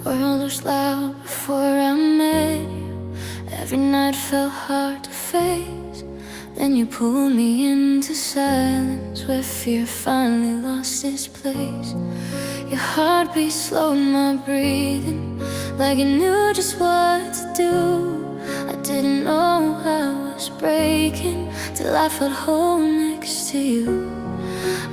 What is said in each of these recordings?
World was loud before I met you. Every night felt hard to face. Then you pulled me into silence, where fear finally lost its place. Your heartbeat slowed my breathing, like it knew just what to do. I didn't know I was breaking till I felt whole next to you.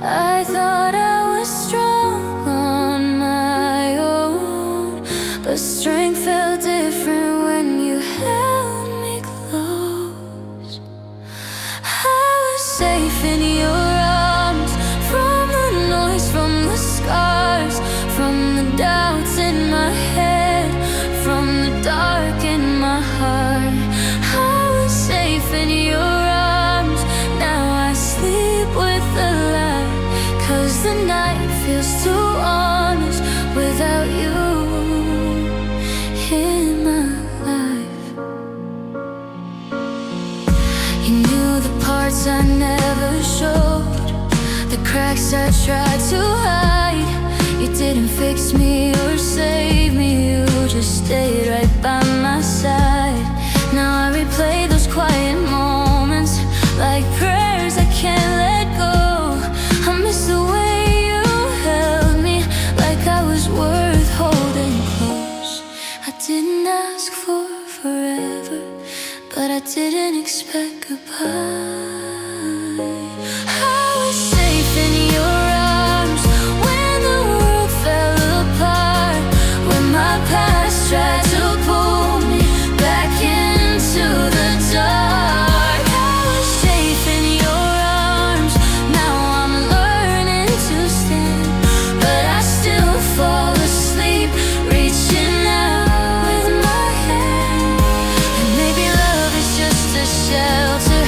I thought I was strong on my own, but strength felt different when you held me close. I was safe in your arms, from the noise, from the scars, from the doubts in my head, from the dark in my heart. I was safe in your arms, now I sleep with the light, 'cause the night feels too honest without you in my life. You knew the parts I never showed, the cracks I tried to hide. You didn't fix me or save me, you just stayed right by my side. Now I replay those quiet moments like prayers I can't let go. I miss the way you held me, like I was worth holding close. I didn't ask for forever, but I didn't expect goodbye. I was safe in your arms when the world fell apart, when my past tried to pull me back into the dark. I was safe in your arms, now I'm learning to stand, but I still fall asleep, reaching out with my hand. And maybe love is just a shelter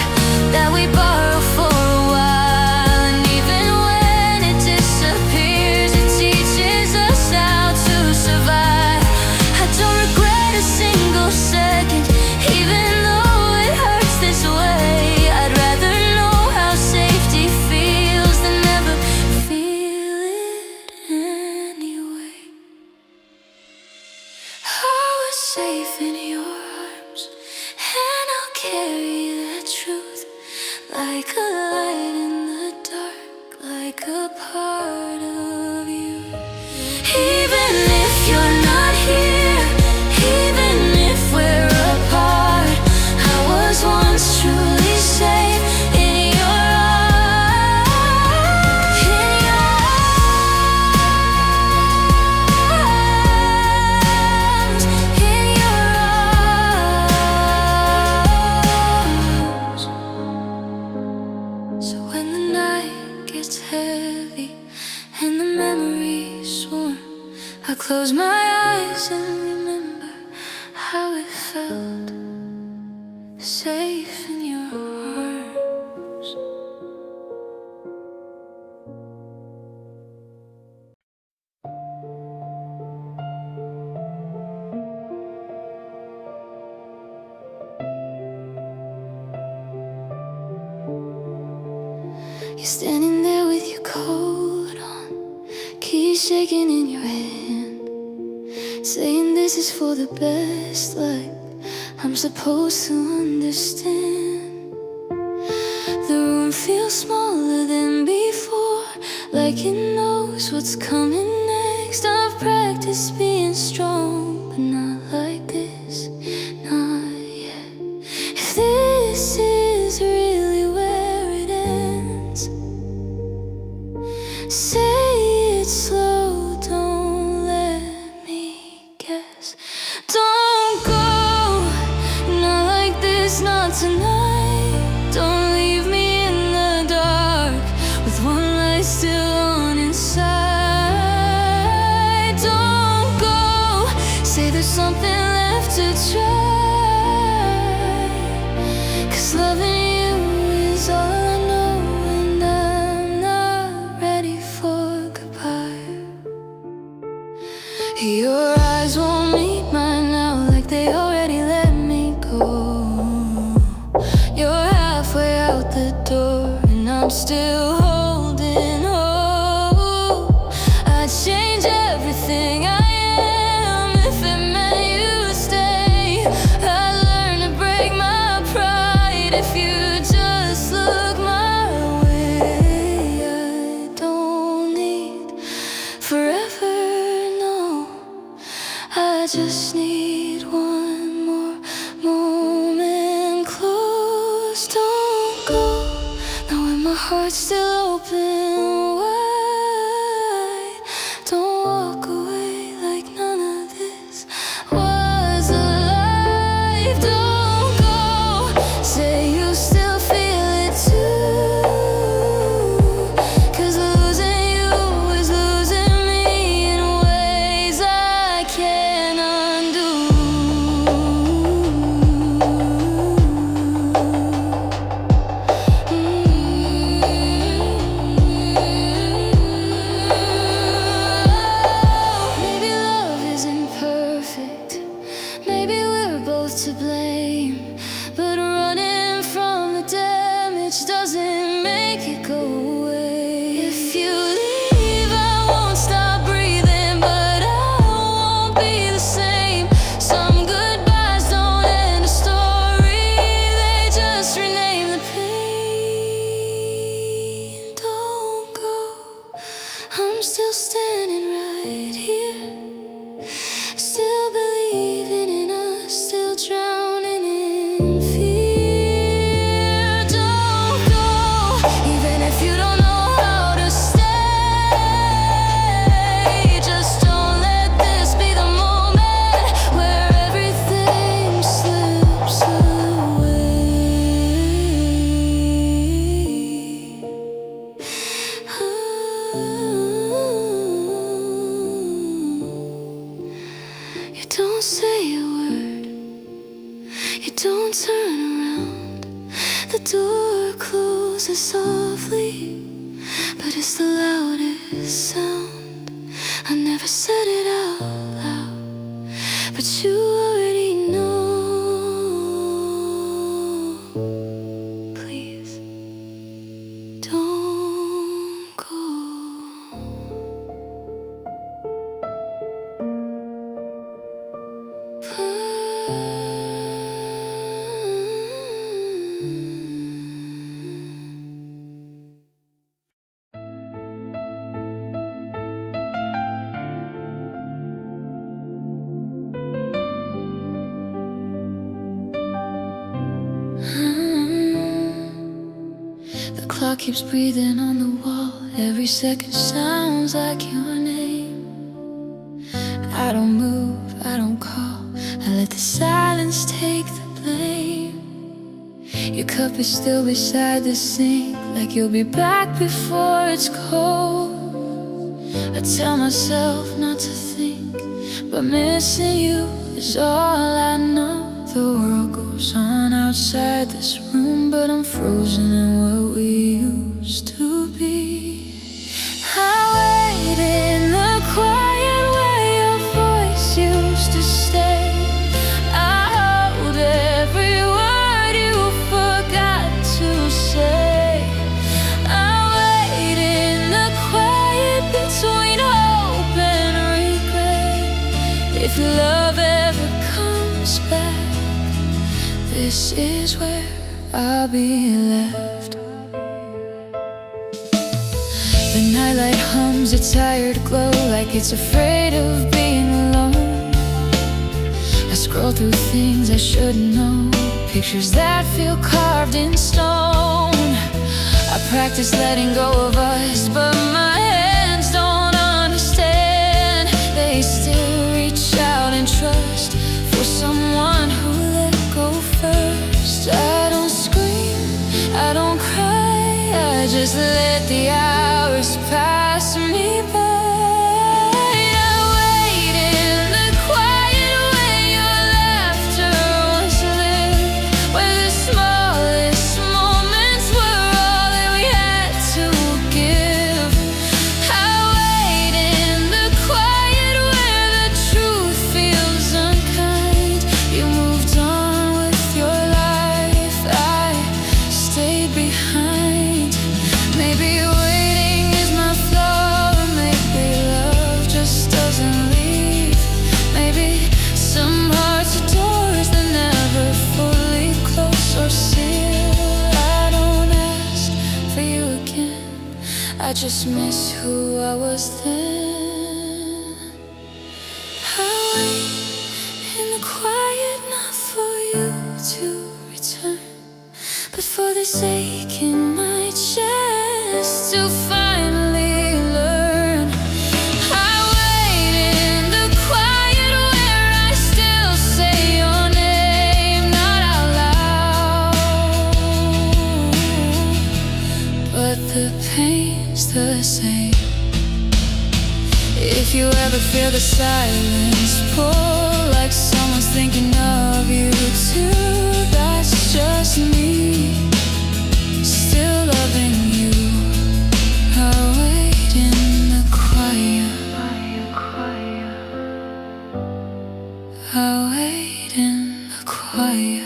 that we borrow for a while, and even when it disappears, it teaches us how to survive. I don't regret a single second, even though it hurts this way. I'd rather know how safety feels than never feel it anyway. I was safe in your arms, and I'll carry that truth like a light in the dark, like a part of you. Even if you're not here, even if we're apart, I was once truly safe in your arms, in your arms, in your arms. So when the night gets heavy and the memories swarm, I close my eyes and remember how it felt, safe in your arms. You're standing there with your coat on, keys shaking in your hand, saying this is for the best, like I'm supposed to understand. The room feels smaller than before, like it knows what's coming next. I've practiced being strong, but not like this, not yet. If this is really where it ends, say it slow, don't let me guess. Don't go, not like this, not tonight. Don't leave me in the dark with one light still on inside. Don't go, say there's something left to try, 'cause loving you is all I know, and I'm not ready for goodbye. Your eyes won't meet mine now, like they already let me go. You're halfway out the door, and I'm still holding hope. I'd change everything I am I just need one more moment close. Don't go, knowing my heart's still open wide. Don't walk away like none of this was alive. Don't go, say you still feel it too, 'cause losing you is losing me in ways I can't undo. Maybe love isn't perfect, maybe we're both to blame, but running from the damage doesn't make it go away. If you leave, I won't stop breathing, but I won't be the same. Some goodbyes don't end a story, they just rename the pain. Don't go, I'm still standing right here, still believing in us, still drowning in fear. Don't go, even if you don't know how to stay. Just don't let this be the moment where everything slips away. You don't say a word, you don't turn around. The door closes softly, but it's the loudest sound. I never said it out loud, but you already know. Please, don't go. The clock keeps breathing on the wall. Every second sounds like your name. I don't move, I don't call, I let the silence take the blame. Your cup is still beside the sink, like you'll be back before it's cold. I tell myself not to think, but missing you is all I know. The world goes on outside this room, but I'm frozen in what we used to be. I wait in the quiet where your voice used to stay. I hold every word you forgot to say. I wait in the quiet between hope and regret. If your love ever comes back, this is where I'll be left. The nightlight hums a tired glow, like it's afraid of being alone. I scroll through things I shouldn't know, pictures that feel carved in stone. I practice letting go of us, but my hands don't understand. They still reach out and trust for someone who let go first. I don't scream, I don't cry, I just let the hours pass me by. I wait in the quiet where your laughter once lived, where the smallest moments were all that we had to give. I wait in the quiet where the truth feels unkind. You moved on with your life, I stayed behind. Maybe waiting is my flaw, maybe love just doesn't leave. Maybe some hearts are doors that never fully close or seal. I don't ask for you again, I just miss who I was then. I wait the quiet, not for you to return, but for the sake in my chest to finally learn. I wait in the quiet where I still say your name, not out loud, but the pain's the same. If you ever feel the silence pull, like someone's thinking of you too, that's just me, still loving you. I wait in the quiet, I wait in the quiet.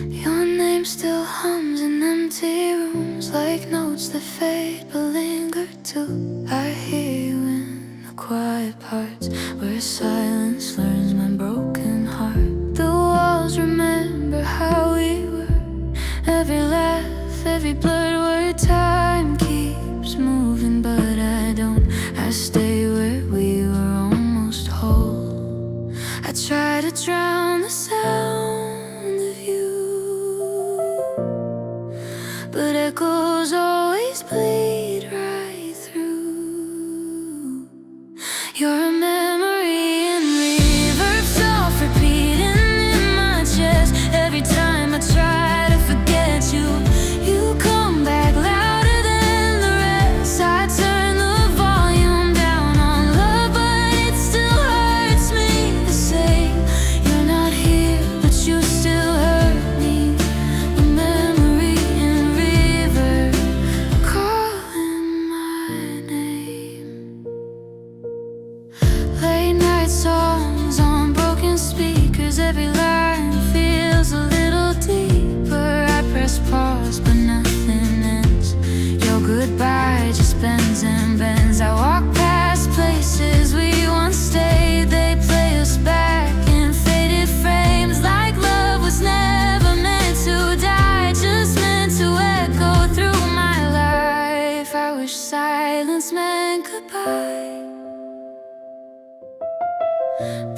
Your name still hums in empty rooms, like notes that fade but linger too. I hear you in the quiet parts where silence learns my broken heart. The walls remember how we were, every laugh, every blurred word. Time keeps moving but I don't. I stay where we were almost whole. I try to drown the sound of you, but echoes always bleed right through. You're a memory in reverb, soft repeating in my chest. Every time I try to forget you, you come back louder than the rest. I turn the volume down on love, but it still hurts me the same. You're not here, but you still hurt me. A memory in reverb, calling my name. Late night songs on broken speakers, every line feels a little deeper. I press pause, but nothing ends. Your goodbye just bends and bends. I walk past places we once stayed, they play us back in faded frames, like love was never meant to die, just meant to echo through my life. I wish silence meant goodbye,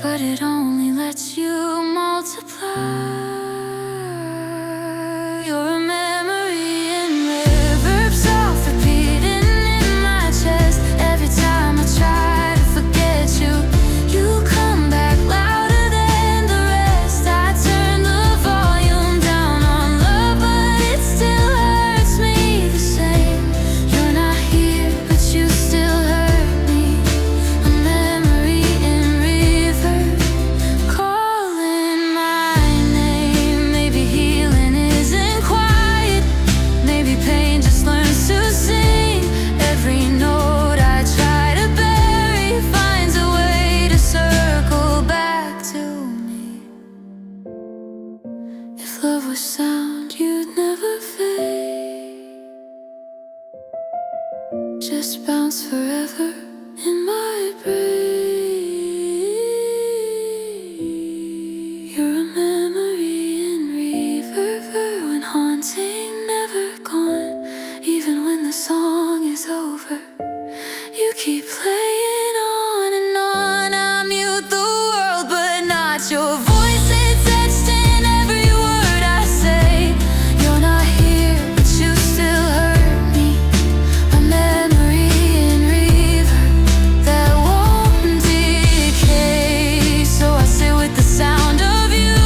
but it only lets you multiply. You're a memory in reverb, soft repeating in my chest. Every time I try to forget you, you come back louder than the rest. I turn the volume down on love, but it still hurts me the same. You're not here, but you still hurt me. A memory in reverb, calling my name. Maybe healing isn't quiet, maybe pain just learns to sing. Every note I try to bury finds a way to circle back to me. If love was sound, you'd never fade, just bounce forever in my brain. You're a memory in reverb, when haunting, never gone. Even when the song is over, you keep playing on and on. I mute the world, but not your voice. It's etched in every word I say. You're not here, but you still hurt me. A memory in reverb that won't decay. So I sit with the sound of you,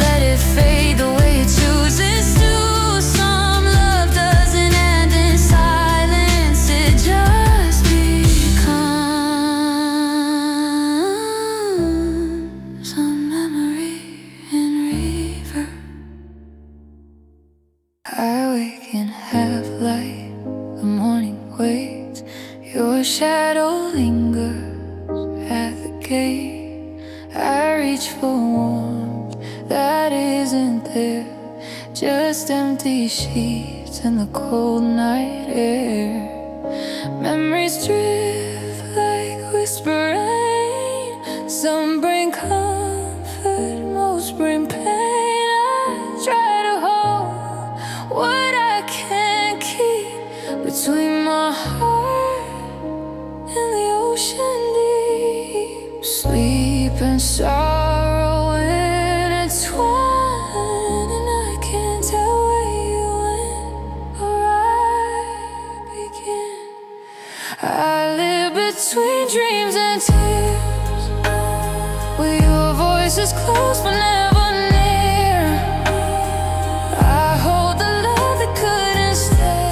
let it fade the way it chooses to. Some love doesn't end in silence, it just becomes a memory in reverb. I wake in half light, the morning waits. Your shadow lingers at the gate. I reach for warmth that isn't there, just empty sheets and the cold night air. Memories drift like whisper rain, some bring comfort, deep in sorrow intertwined, and I can't tell where you went or I begin. I live between dreams and tears, where your voice is close but never near. I hold the love that couldn't stay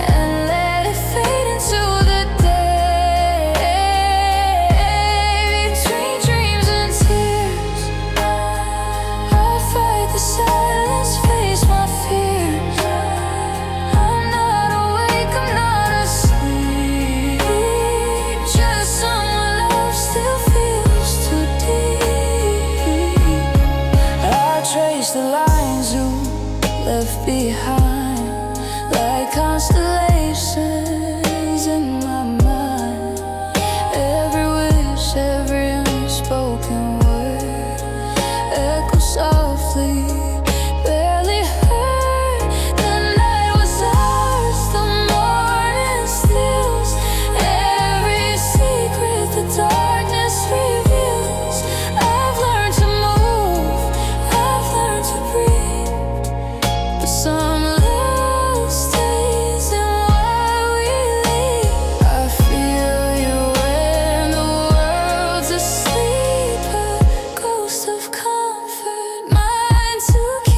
and let it fade into the day. Between dreams and tears, I fight the silence, face my fears. I'm not awake, I'm not asleep, just someone love still feels too deep. I trace the lines you left behind, like constellations in my mind. Every wish, every unspoken word echoes softly, barely heard. The night was ours, the morning steals every secret the darkness reveals. I've learned to move, I've learned to breathe, but some love stays in what we leave. I feel you when the world's asleep, a ghost of comfort, mine to keep.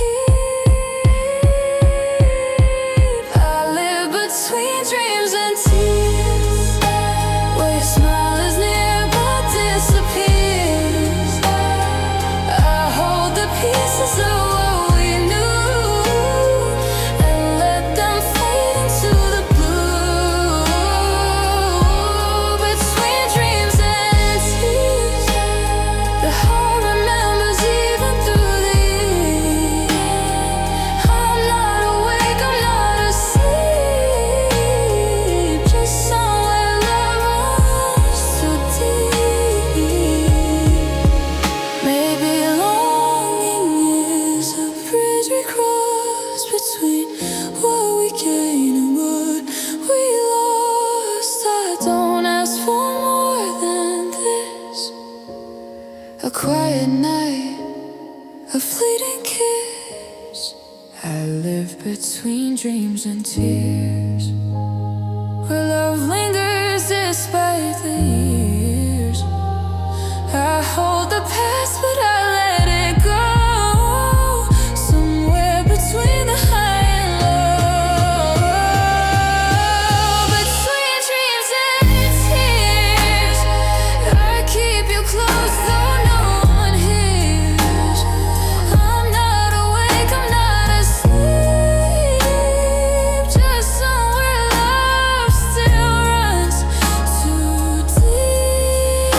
I live between dreams and tears, where your smile is near but disappears. I hold the pieces of what we knew and let them fade into the blue. Between dreams and tears, the heart remembers even through the years. I'm not awake, I'm not asleep, just somewhere love runs too deep. Maybe longing is a bridge we cross between what we gain and what we lost. I don't ask for more than this, a quiet night, a fleeting kiss. I live between dreams and tears, where love lingers despite the years. I hold the past, but I let it go, somewhere between the high and low. Between dreams and tears, I keep you close though no one hears. I'm not awake, I'm not asleep, just somewhere love still runs too deep.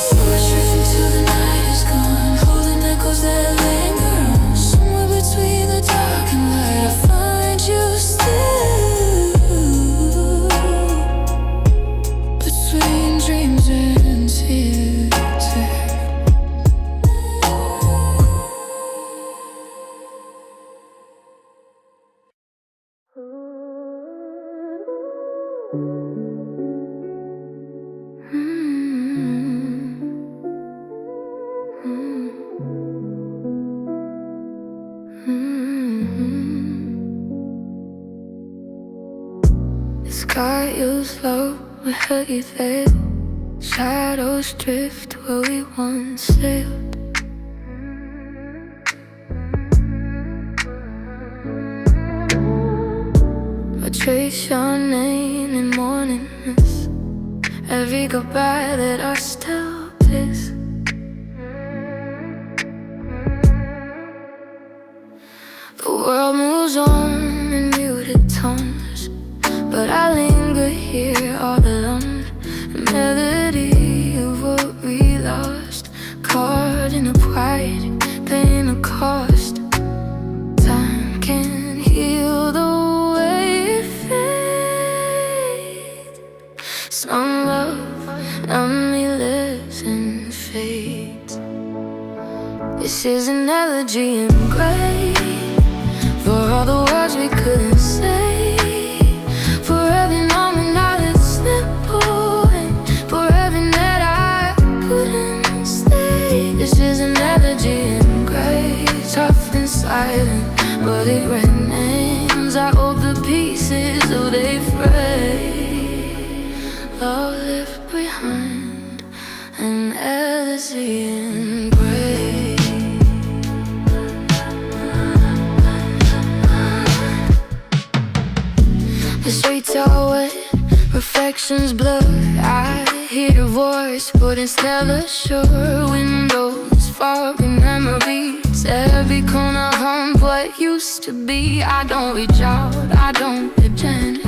Slow drifting till the night is gone, holding echoes that linger on. Somewhere between the dark and light, I find you still. Between dreams and tears. It's got you slow, we hurt you there. Shadows drift where we once sailed. I trace your name in morning mist, every goodbye that I still miss. The world moves on in muted tones, but I linger here all alone. A melody of what we lost, caught in a pride, paying a cost. Time can't heal the way it fades. Some love only lives and fades. This is an elegy in gray, for all the words we couldn't say, for every moment I let slip away, for every night I they red names. I hold the pieces so they fray. Love left behind an Elysian grave. The streets are wet, reflections blur. I hear your voice, but it's never sure. Windows, foggy memories. Every corner home what used to be. I don't reach out, I don't pretend.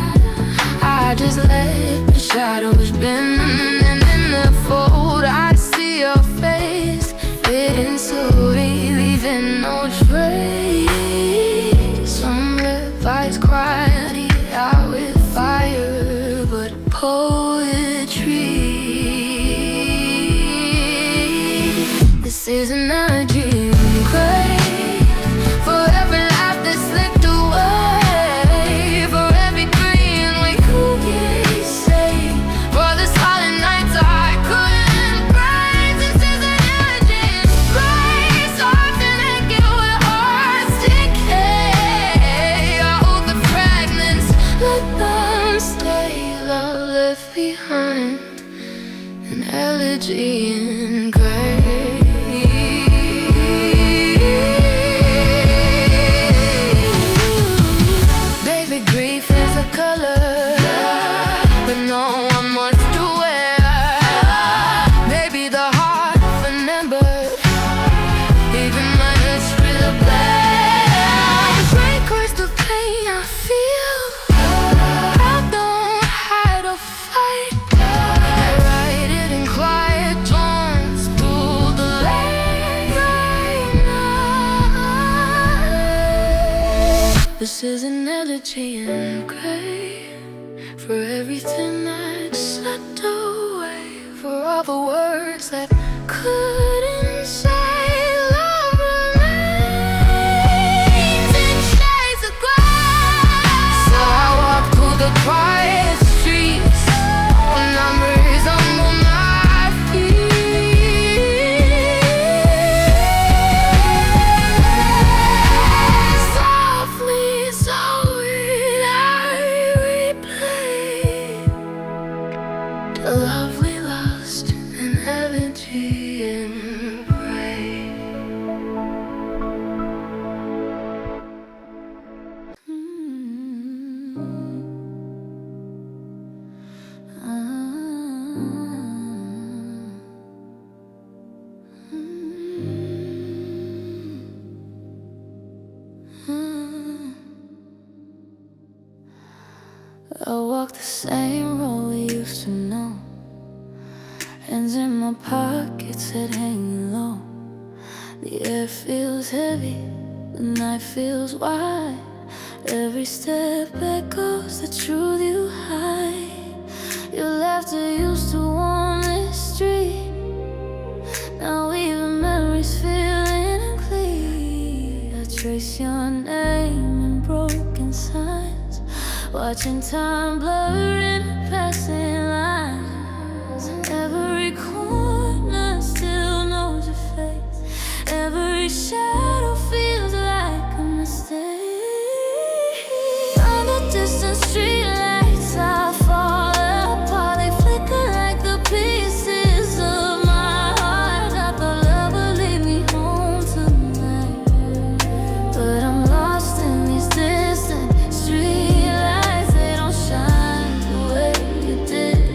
I just let the shadows bend. And in the fold I see your face, fading slowly, leaving no trace. Some replies quietly out with fire, but poetry. This is an energy gray. For every life that slipped away, for every green we couldn't say, for the silent nights I couldn't break. This is an energy gray. Soft and naked where hearts decay. I hold the fragments, let them stay. Love left behind an elegy in gray. Baby, grief is a color, but no one wants to wear. Maybe the heart remembers, even when it's real bad. Break was the pain I feel. I don't hide or fight. I write it in quiet tones through the late night. This is an elegy in gray. For everything that slipped away, for all the words that couldn't say. Love remains in shades of gray. So I walk through the quiet streets, numbers under my feet. Softly, sweet, I replay the lovely lost and elegy in gray. I walk the same road we used to know. Hands in my pockets, head hanging low. The air feels heavy, the night feels wide. Every step echoes the truth you hide. Your laughter used to warm this street. Now even memories feeling unclear. I trace your name in broken signs, watching time blur in passing lines. Every corner still knows your face. Every shadow feels like a mistake. On the distant streetlights I fall apart. They flicker like the pieces of my heart. I thought love would lead me home tonight, but I'm lost in these distant streetlights. They don't shine the way you did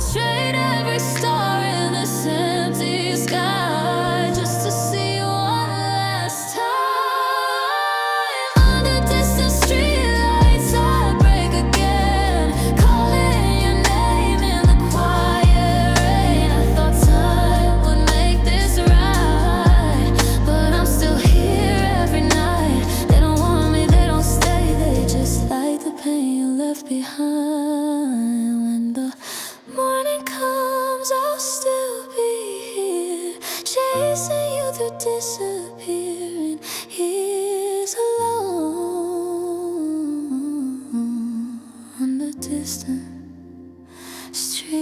trade every star in this empty sky just to see you one last time. Under distant streetlights, heartbreak again, calling your name in the quiet rain. I thought time would make this right, but I'm still here every night. They don't want me, they don't stay, they just like the pain you left behind. When the morning comes, I'll still be here, chasing you through disappearing years alone under distant streetlights.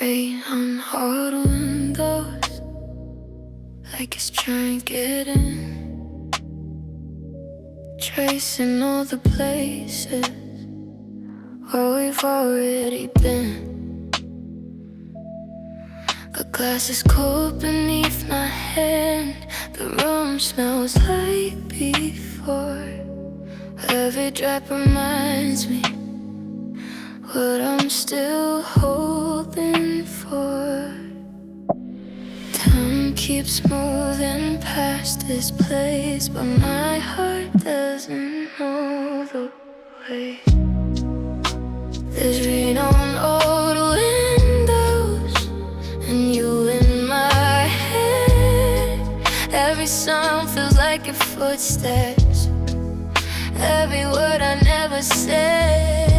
Rain on hard windows, like it's trying to get in, tracing all the places where we've already been. The glass is cold beneath my hand, the room smells like before. Every drop reminds me what I'm still hoping for. Time keeps moving past this place, but my heart doesn't know the way. There's rain on old windows and you in my head. Every sound feels like your footsteps, every word I never said.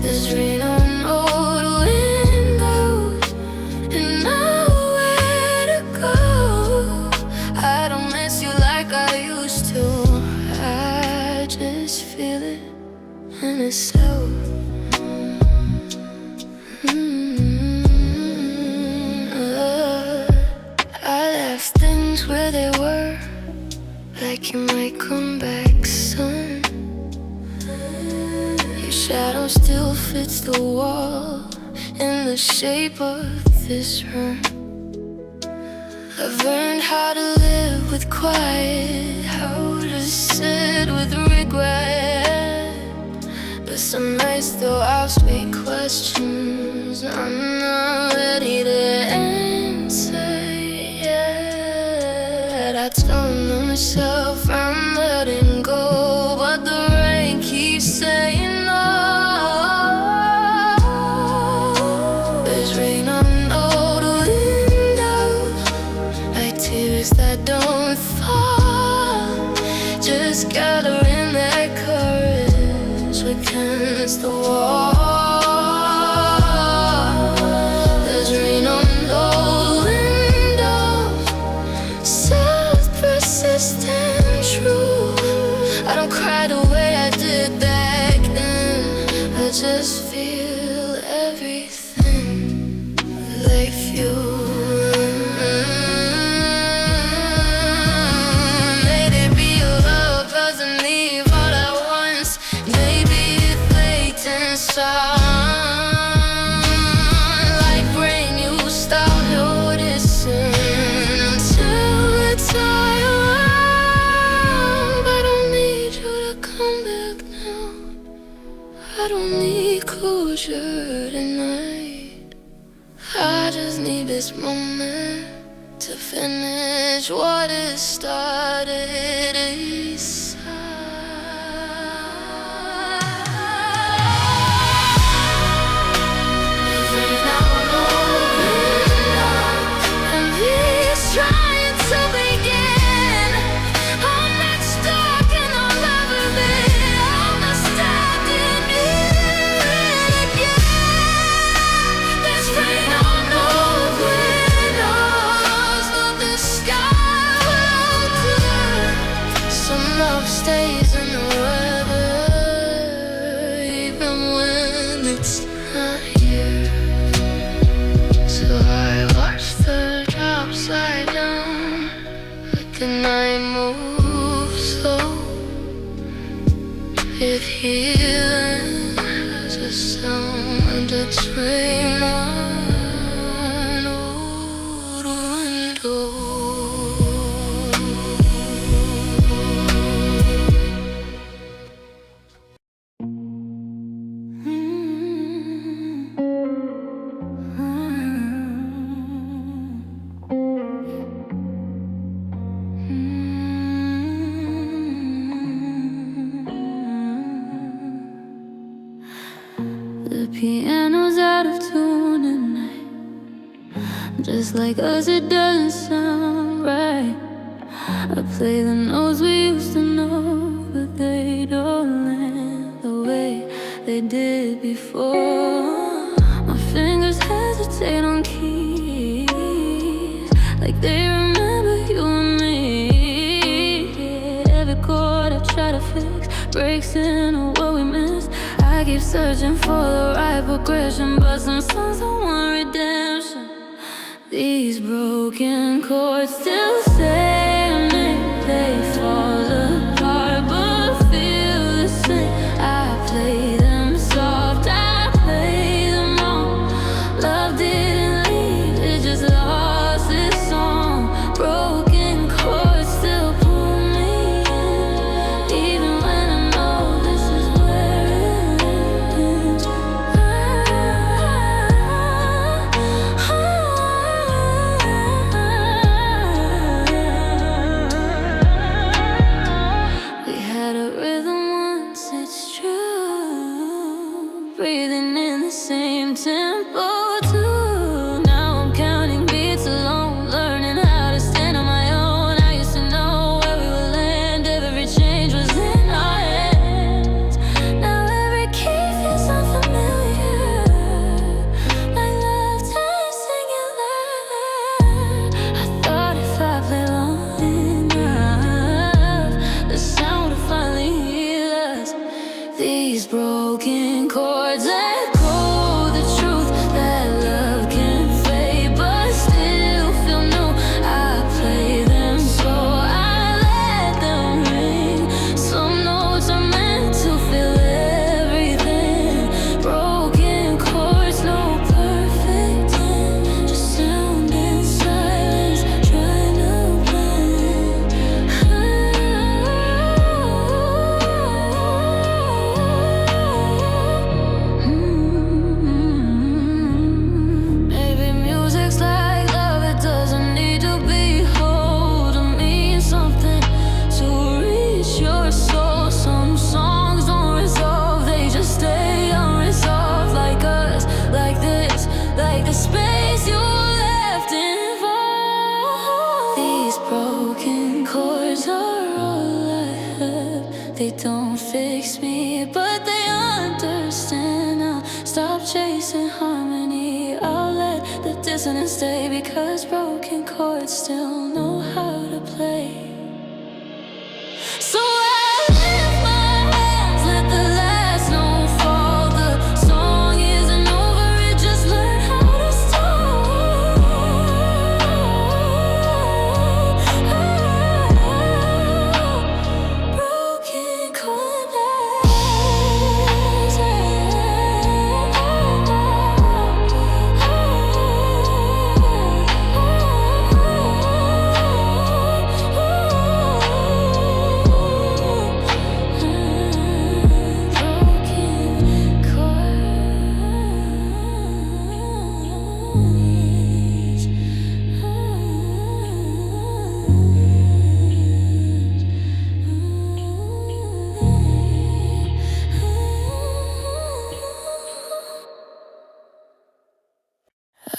There's rain on old windows and nowhere to go. I don't miss you like I used to, I just feel it and it's so. I left things where they were, like you might come back soon. Shadow still fits the wall in the shape of this room. I've learned how to live with quiet, how to sit with regret. But some nights though I'll speak questions I'm not ready to answer yet. I tell myself I'm letting go, but the rain keeps saying that don't fall, just gathering their courage against the wall. There's rain on old windows, self-persistent true. I don't cry the way I did back then, I just feel everything like you. Like rain, you stop noticing until it's all around. I don't need you to come back now, I don't need closure tonight. I just need this moment to finish what is started inside. Trying to begin, I'm not stuck and I'll never be. I'm not stuck in it again. There's rain on old windows, but the sky will clear. So now Just like us, it doesn't sound right. I play the notes we used to know, but they don't land the way they did before. My fingers hesitate on keys, like they remember you and me. Every chord I try to fix breaks into what we missed. I keep searching for the right progression, but some songs don't want redemption. These broken chords still stay on me. They fall apart but feel the same. I play them soft, I play them wrong. Love didn't leave, it just lost its song. Broken chords still pull me in, even when I know this is where it ends. We had a rhythm once, it's true, breathing in the same tempo too. Now I'm counting beats alone, learning how to stand on my own. I used to know where we would land, every change was in our hands. Now every key feels unfamiliar, like love tasting it loud. I thought if I played long enough, the sound would finally heal us. These broken chords echo the truth that love can fade but still feel new. I play them slow, I let them ring. Some notes are meant to feel everything. Broken chords, no perfect ten, just sound in silence, trying to blend. Maybe music's like love, it doesn't need to be whole to mean something, to reach your soul. Some songs don't resolve, they just stay unresolved, like us, like this, like the space you left involved. These broken chords are all I have. They don't fix me, but they understand. I'll stop chasing harmony, I'll let the dissonance stay, because broken chords still know how to play. So I lift my hands, let the last note fall. The song isn't over, it just learned how to stop. Broken chords.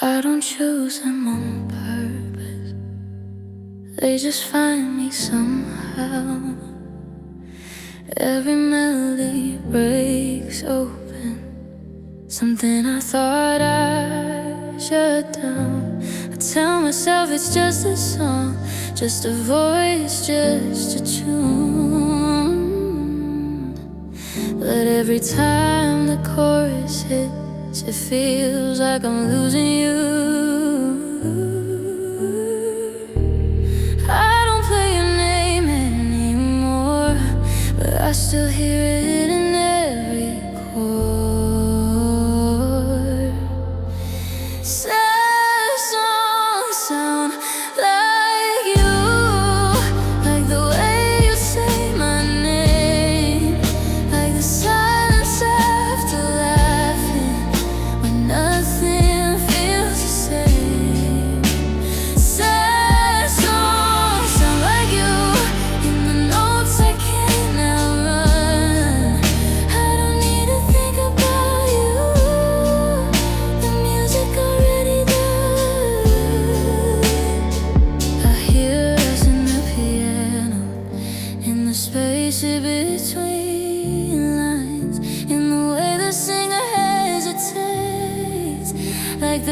I don't choose them on purpose, they just find me somehow. Every melody breaks open something I thought I shut down. I tell myself it's just a song, just a voice, just a tune. But every time the chorus hits, it feels like I'm losing you. I don't play your name anymore, but I still hear it in every chord. Sad songs sound like you, like the way you say my name, like the silence after laughing when nothing feels the same. Sad songs sound like you in the notes I can't outrun.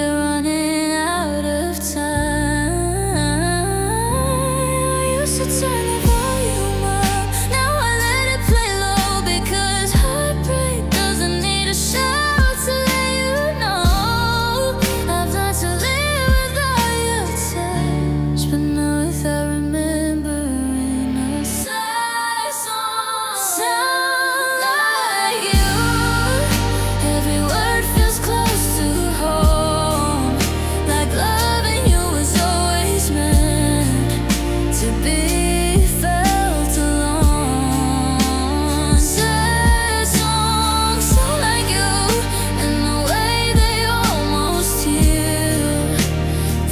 we're running out of time. I used to turn the volume up, now I let it play low, because heartbreak doesn't need a shout to let you know. I've learned to live without your touch, but not without remembering a sad song sound like you. Every word feels close to home, like loving you was always meant to be felt alone. Sad songs sound like you, and the way they almost heal.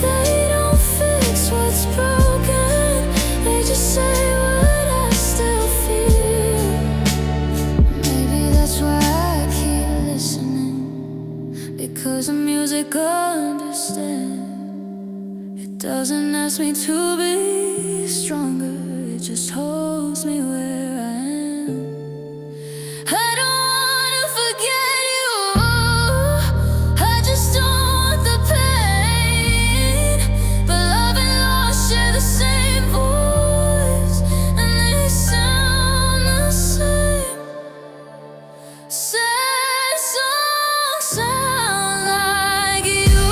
They don't fix what's broken, they just say what I still feel. Maybe that's why I keep listening, because the music understands. It doesn't ask me to be stronger, it just holds me where I am. I don't wanna forget you, I just don't want the pain. But love and loss share the same voice, and they sound the same. Sad songs sound like you,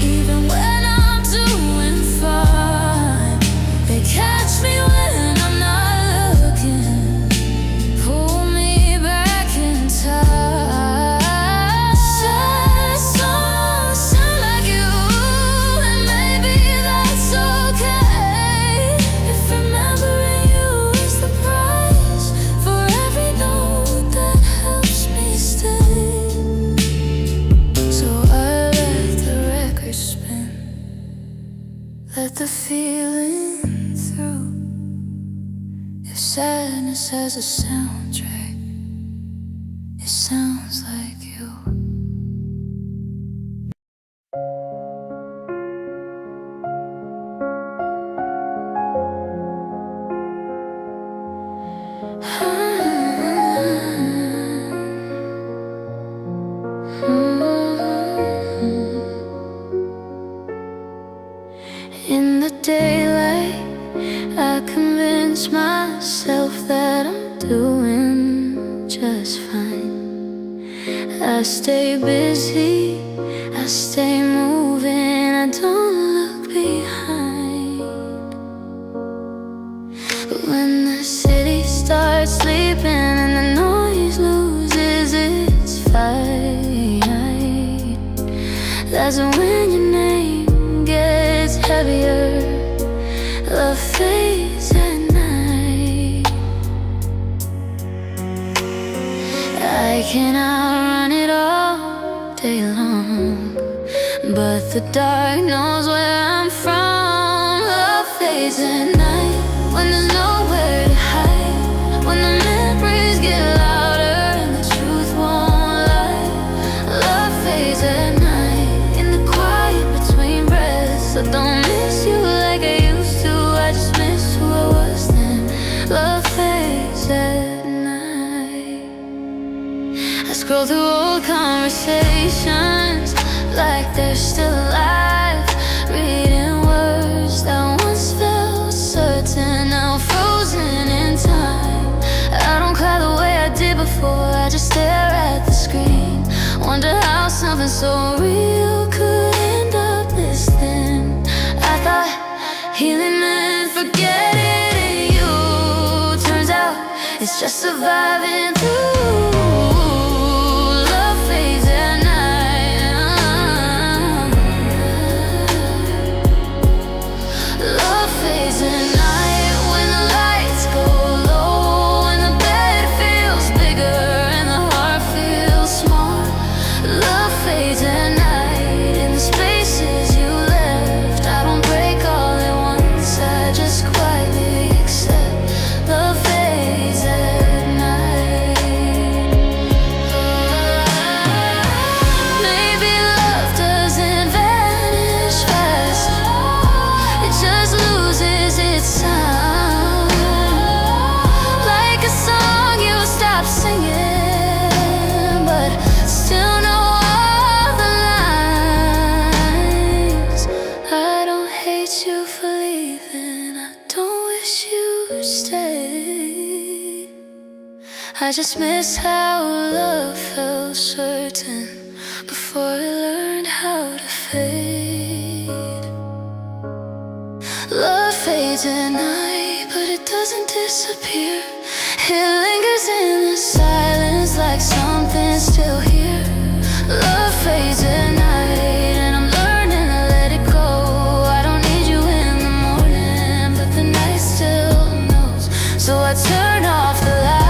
even when I'm doing fine. They catch me when I'm not looking, pull me back in time. Sad songs sound like you, and maybe that's okay, if remembering you is the price for every note that helps me stay. So I let the record spin, let the feeling through. If sadness has a soundtrack, it sounds like you. In the daylight, I convince myself that I'm doing just fine. I stay busy, I stay moving, I don't look behind. But when the city starts sleeping and the noise loses its fight, that's when your name gets heavier. Love fades at night. I can outrun it all day long, but the dark knows where I'm from. Love fades at night, when there's nowhere to hide, when the memories get louder and the truth won't lie. Love fades at night, in the quiet between breaths. I don't miss you like I used to, I just miss who I was then. Love fades at night. I scroll through old conversations like they're still alive, reading words that once felt certain, now frozen in time. I don't cry the way I did before, I just stare at the screen, wonder how something so real could end up this thin. I thought healing meant forgetting you, turns out it's just surviving through. Love fades at night. Love fades at night, when the lights go low, when the bed feels bigger and the heart feels small. Love fades at night, in the spaces you left. I don't break all at once, I just quietly accept. Love fades at night. I just miss how love felt certain before I learned how to fade. Love fades at night, but it doesn't disappear. It lingers in the silence like something's still here. Love fades at night, and I'm learning to let it go. I don't need you in the morning, but the night still knows. So I turn off the light.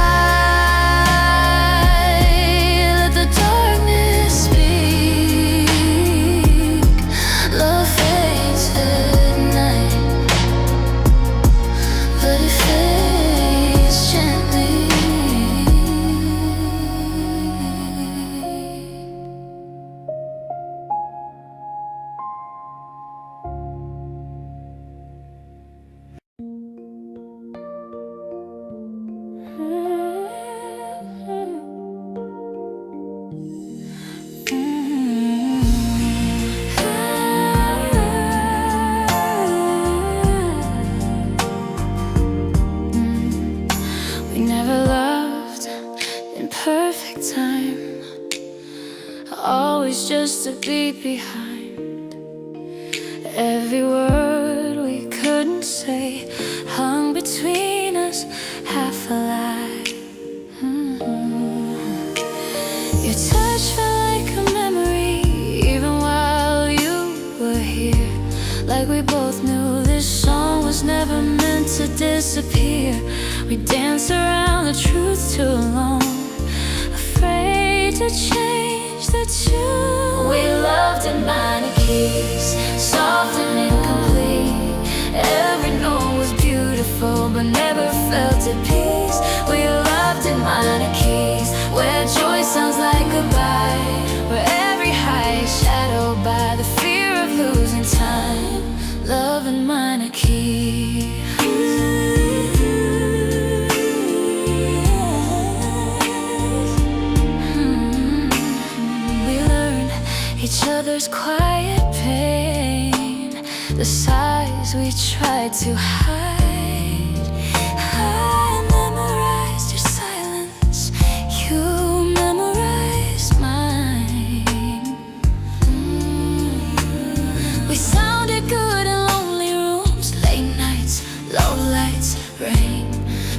Perfect time, always just a beat behind. Every word we couldn't say hung between us, half a lie. Your touch felt like a memory, even while you were here. Like we both knew this song was never meant to disappear. We danced around the truth too long, afraid to change the tune. We loved in minor keys, soft and incomplete. Every note was beautiful, but never felt at peace. We loved in minor keys, where joy sounds like goodbye, where every high is shadowed by the fear of losing time. Love in minor keys. Each other's quiet pain, the sighs we tried to hide. I memorized your silence, you memorized mine. We sounded good in lonely rooms, late nights, low lights, rain.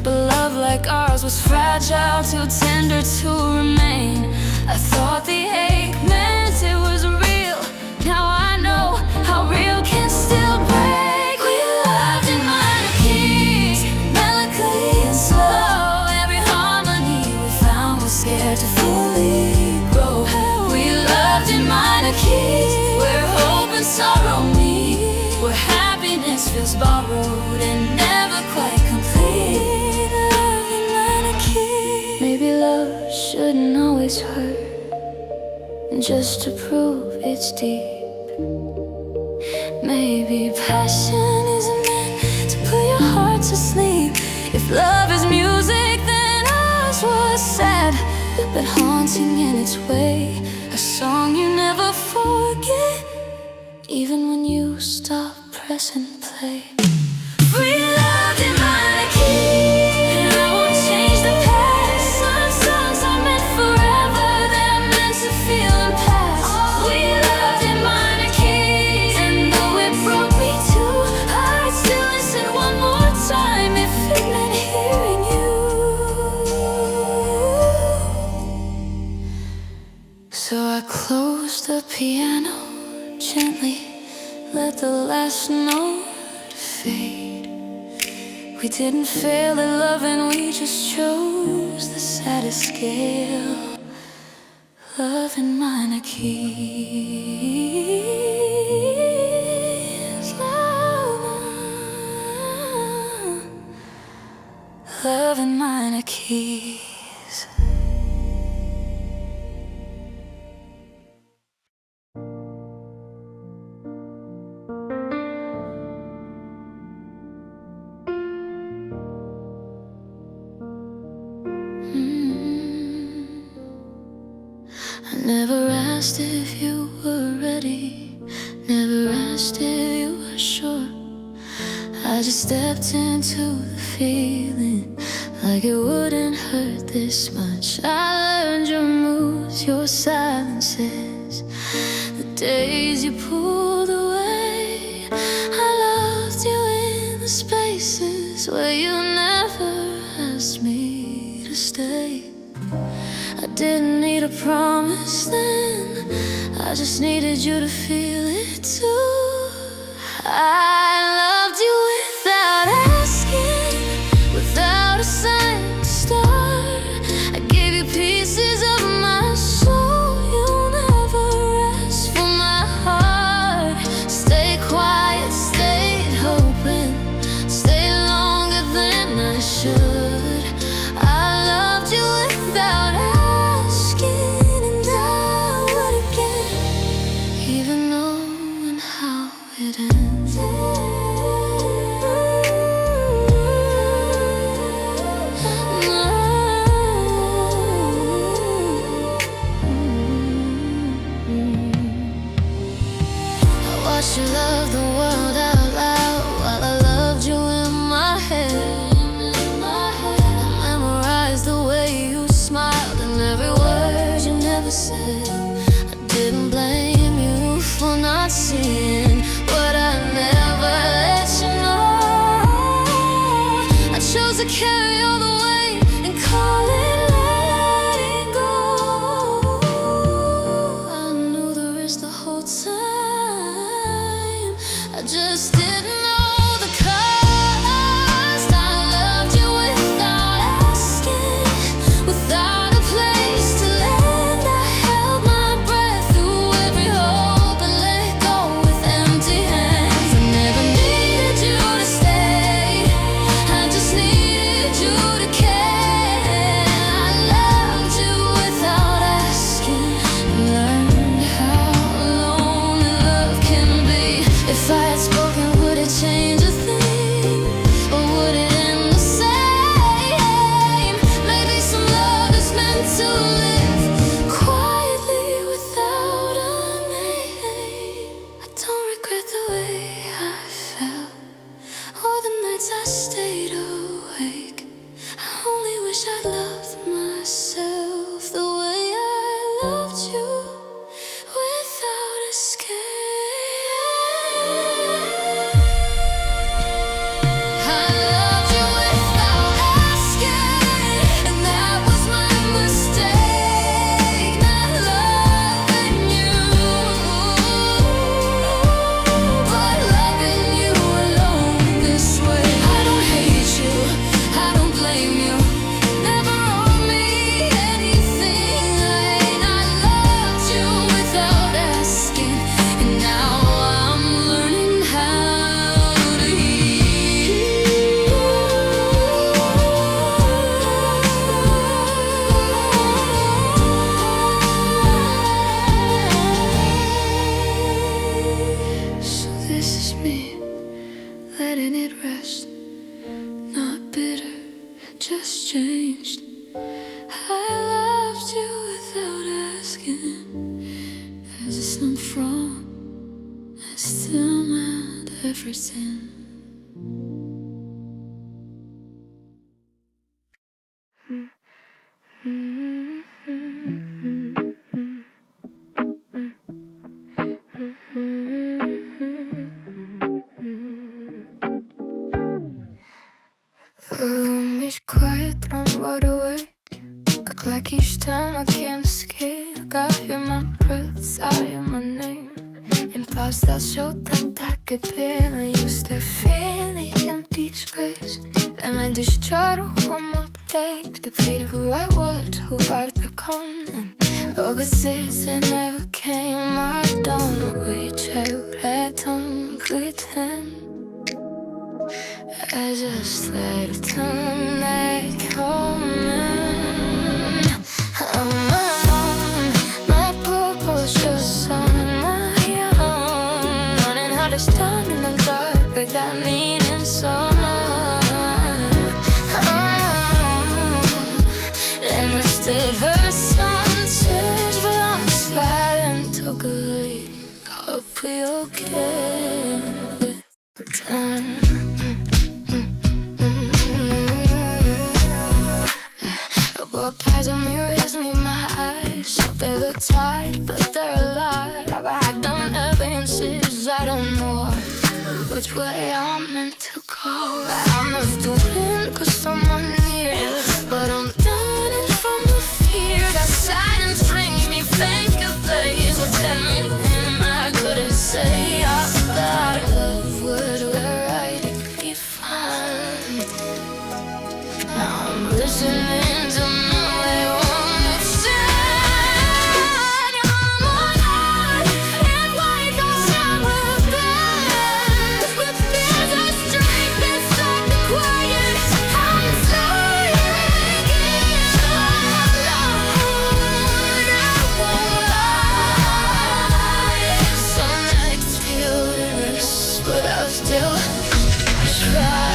But love like ours was fragile, too tender to remain. I thought the ache meant it was real. Now I know how real can still break. We loved in minor keys, melancholy and slow. Every harmony we found was scared to fully grow. We loved in minor keys, where hope and sorrow meet, where happiness feels borrowed and never quite complete. Love in minor keys. Maybe love shouldn't always hurt, just to prove it's deep. Maybe passion isn't meant to put your heart to sleep. If love is music, then ours was sad, but haunting in its way. A song you never forget, even when you stop pressing play. We loved in minor keys, and I won't change the past. Some songs are meant forever, they're meant to feel and pass. We loved in minor keys, and though it broke me too, I'd still listen one more time if it meant hearing you. So I closed the piano gently, let the last note fade. We didn't fail at loving, we just chose the saddest scale. Love in minor keys. Love in minor keys. I never asked if you were ready, never asked if you were sure. I just stepped into the feeling like it wouldn't hurt this much. I learned your moves, your silences, the days you pulled away. I loved you in the spaces where you never asked me to stay. I didn't need a promise then, I just needed you to feel it too. I loved you without asking, without a sign to start. I gave you pieces of my soul, you never asked for my heart. Stay quiet, stayed hoping, stay longer than I should. I loved you without asking, and I would again, even knowing how it ends. You love the world out loud while I loved you in my head. I memorized the way you smiled and every word you never said. I didn't blame you for not seeing what I never let you know. I chose to carry all the weight and call it letting go. I knew the risk the whole time, I just didn't know the cost. I loved you without asking, without a place to land. I held my breath through every hope and let go with empty hands. I never needed you to stay, I just needed you to care. I loved you without asking, learned how lonely love can be. If I had spoken, would it change a thing? Or would it end the same? Maybe some love is meant to live quietly without a name. I don't regret the way I felt or the nights I stayed awake. I only wish I'd loved myself the way I loved you, without escape. I loved you without asking, and that was my mistake, not loving you. But loving you alone this way. I don't hate you, I don't blame you, never owe me anything. I loved you without asking, and now I'm learning how to heal. So this is me, letting it rest, not bitter, just changed. I loved you without asking. As a sun from, I still meant everything. The room is quiet, I'm wide awake. Look like each time I can't escape. I hear my breath, I hear my name. In past that showed that I could bear. I used to feel the empty space. Then I just try to one more day to defeat who I was, who I've become. And opposites that never came. I don't reach out, I don't pretend. I just let it turn like home. I'm alone, my purpose just on my own. Running out of time in the dark without needing someone. And instead her sunset, but I'm silent, took a leap. Hope we okay with time. don't know which way I'm meant to go. I must win 'cause someone near, but I'm dying from the fear that silence brings me face to face with everything I couldn't say. I thought love would write it be fine. Now I'm listening to my own inside. I'm alive and wake up somewhere best, but there's a strength inside the quiet. I'm sorry again. Some nights feel this, but I'll still try.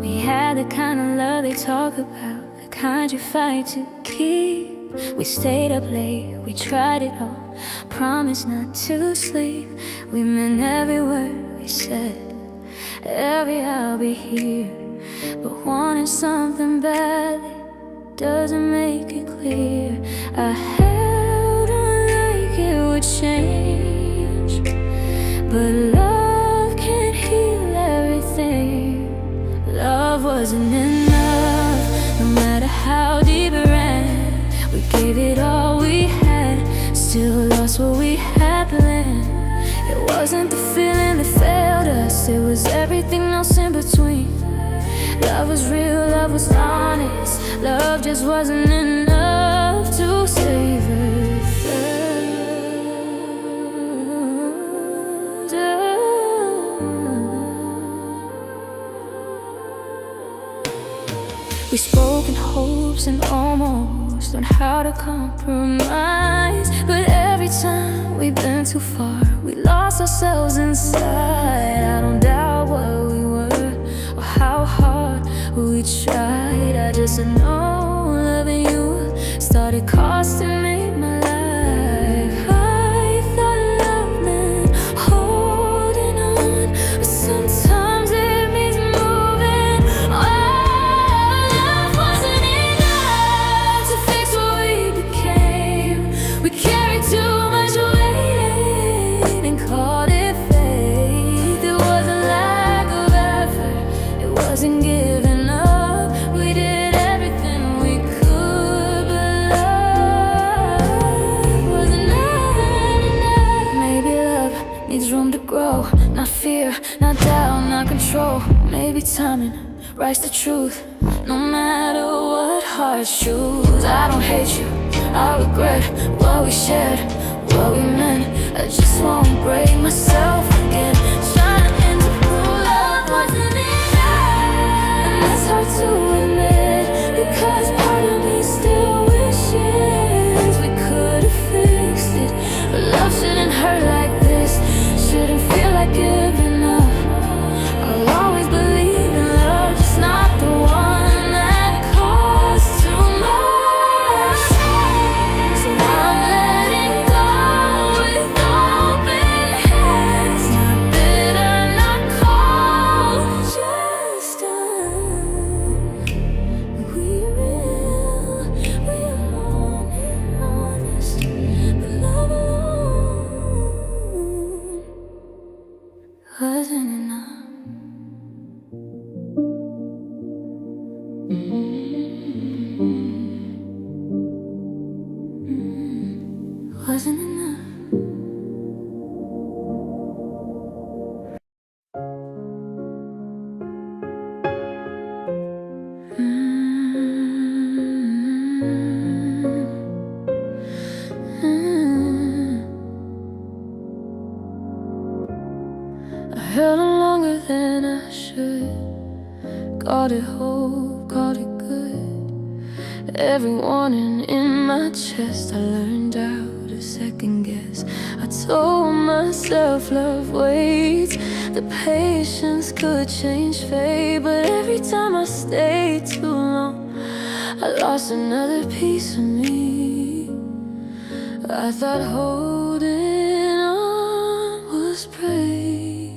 We had the kind of love they talk about, the kind you fight to keep. We stayed up late, we tried it all, promised not to sleep. We meant every word we said, every I'll be here. But wanting something badly doesn't make it clear. I held on like it would change, but love can't heal everything. Love wasn't enough, no matter how deep it ran. We gave it all we had, still lost what we had planned. It wasn't the feeling that failed us, it was everything else in between. Love was real, love was honest, love just wasn't enough to save us. We spoke in hopes and almost learned how to compromise, but every time we've been too far, we lost ourselves inside. I don't doubt what we were or how hard we tried. I just know loving you started costing me my life. I thought love meant holding on, but sometimes it means moving on. Love wasn't enough to fix what we became. We carried too much weight and called it faith. It wasn't lack of effort, it wasn't giving up. We did everything we could, but love wasn't enough. Maybe love needs room to grow, not fear, not doubt, not control. Maybe timing writes the truth, no matter what hearts choose. I don't hate you, I regret what we shared, what we meant. I just won't break myself again, trying to prove love wasn't enough. And that's hard to admit, because part of me still wishes wasn't enough. I held on longer than I should. Called it hope, called it good. Every warning in my chest, I learned how to second guess. I told myself love waits, the patience could change fate. But every time I stayed too long, I lost another piece of me. I thought holding on was brave,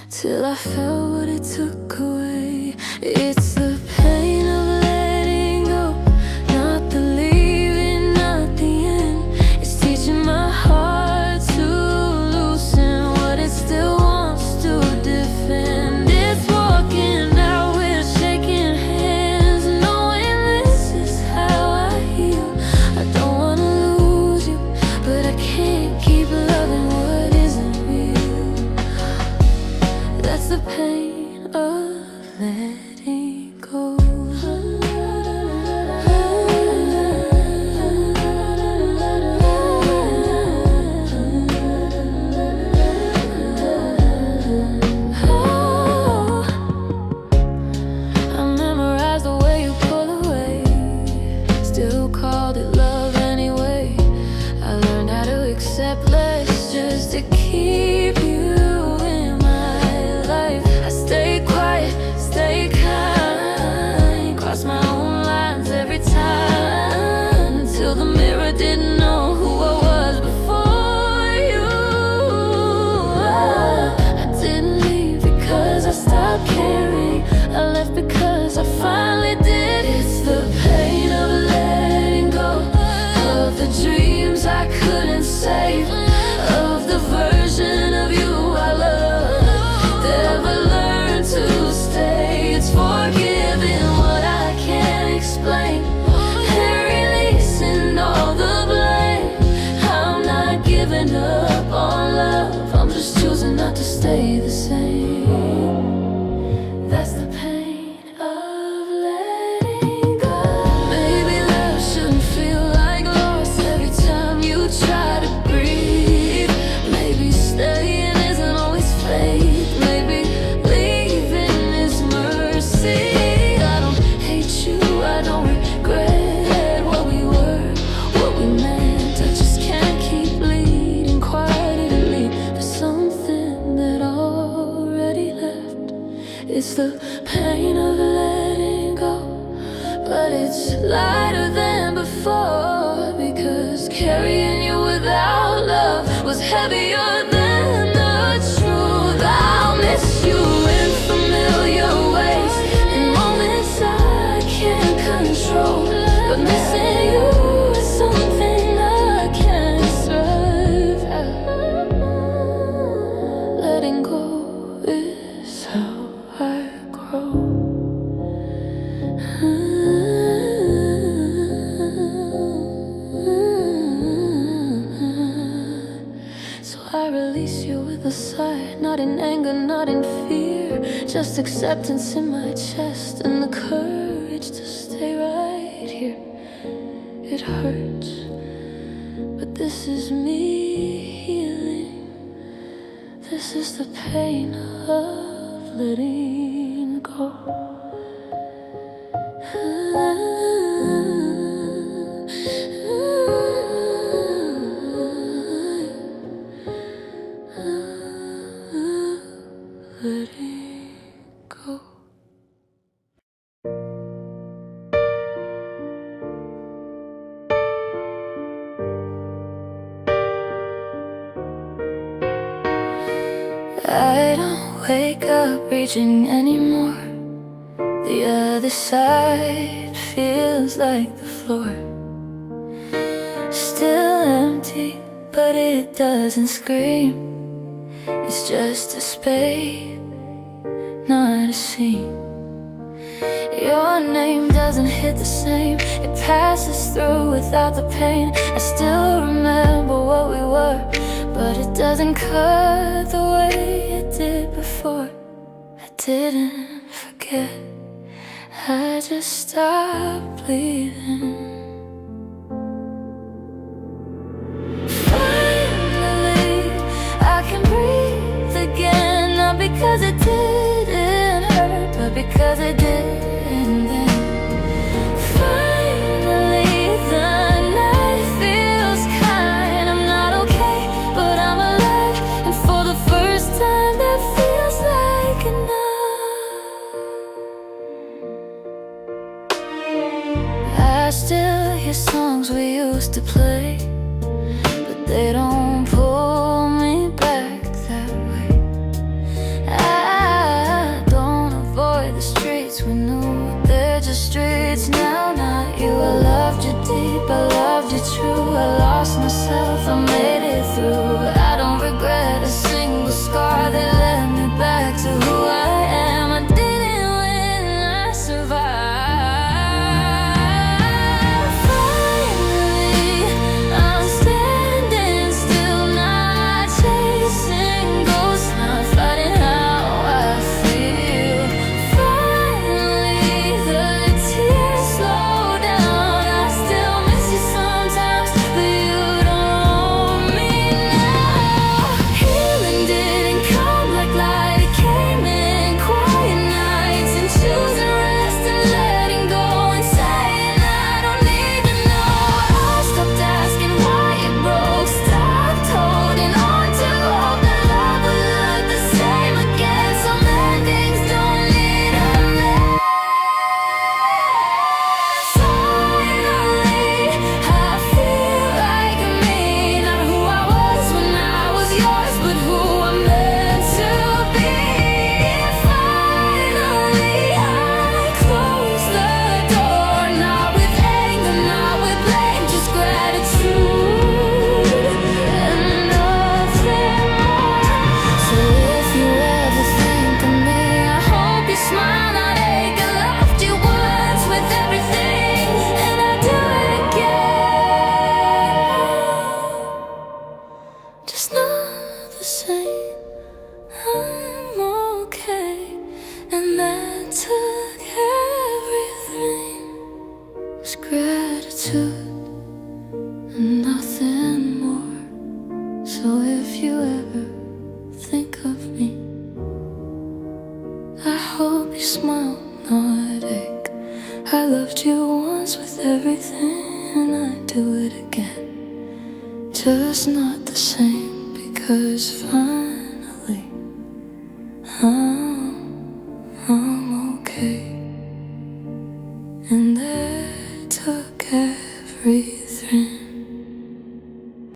till I felt what it took away. It's the pain of letting go, not the leaving, not the end. It's teaching my heart to loosen what it still wants to defend. It's walking out with shaking hands, knowing this is how I heal. I don't wanna lose you, but I can't keep loving what isn't real. That's the pain of letting go. I memorized the way you pull away, still called it love anyway. I learned how to accept less just to keep you in my life. I stay quiet, stay kind, cross my own lines every time, until the mirror didn't know who I was before you. I didn't leave because I stopped caring, I left because I finally did. It's the pain of letting go, of the dreams I couldn't save, of the version of you I love never learned to stay. It's forgiving what I can't explain, and releasing all the blame. I'm not giving up on love, I'm just choosing not to stay the same. That's the pain of letting go. Maybe love shouldn't feel like loss every time you try to breathe. Maybe staying isn't always faith, maybe leaving is mercy. I don't hate you, I don't regret what we were, what we meant. I just can't keep bleeding quietly for something that already left. It's the pain of letting go, but it's lighter than before, because carrying you without love was heavier than the truth. I'll miss you in familiar ways, in moments I can't control, but missing you is something I can't strive at. Letting go is how I grow. So I release you with a sigh, not in anger, not in fear, just acceptance in my chest and the courage to stay right here. It hurts, but this is me healing. This is the pain of letting go. Letting go. I don't wake up reaching anymore. The other side feels like the floor, still empty, but it doesn't scream. It's just a space, not a scene. Your name doesn't hit the same, it passes through with without the pain. I still remember what we were, but it doesn't cut the way it did before. I didn't forget, I just stopped bleeding. Finally, I can breathe again, not because it didn't hurt, but because it didn't then. Finally, the night feels kind. I'm not okay, but I'm alive, and for the first time that feels like enough. I still hear songs we used to play, but they don't pull me back that way. I don't avoid the streets we knew, they're just streets now, not you. I loved you deep, I loved you true. I lost myself, I made it through. I don't regret a single scar that led me back to who I am. I didn't win, I survived. Finally, I'm standing still, not chasing ghosts, not fighting how I feel. Finally, the tears slow down. I still miss you sometimes, but you don't own me now. Healing didn't come like light, it came in quiet nights, and choosing rest and letting go, and saying I don't need to know. I stopped asking why it broke, stopped holding on to hope that love would look the same again. Some endings don't need a mess. Finally, I feel like me, not who I was when I was yours, but who I'm meant to be. Finally, I close the door, not with anger, not with blame, just gratitude and nothing more. So if you ever think of me, I hope you smile, not ache. I loved you once with everything, and I do it again. Just not the same. I'm okay, and that took everything. It's gratitude and nothing more. So if you ever think of me, I hope you smile, not ache. I loved you once with everything, and I do it again. Just not the same, because finally I'm okay.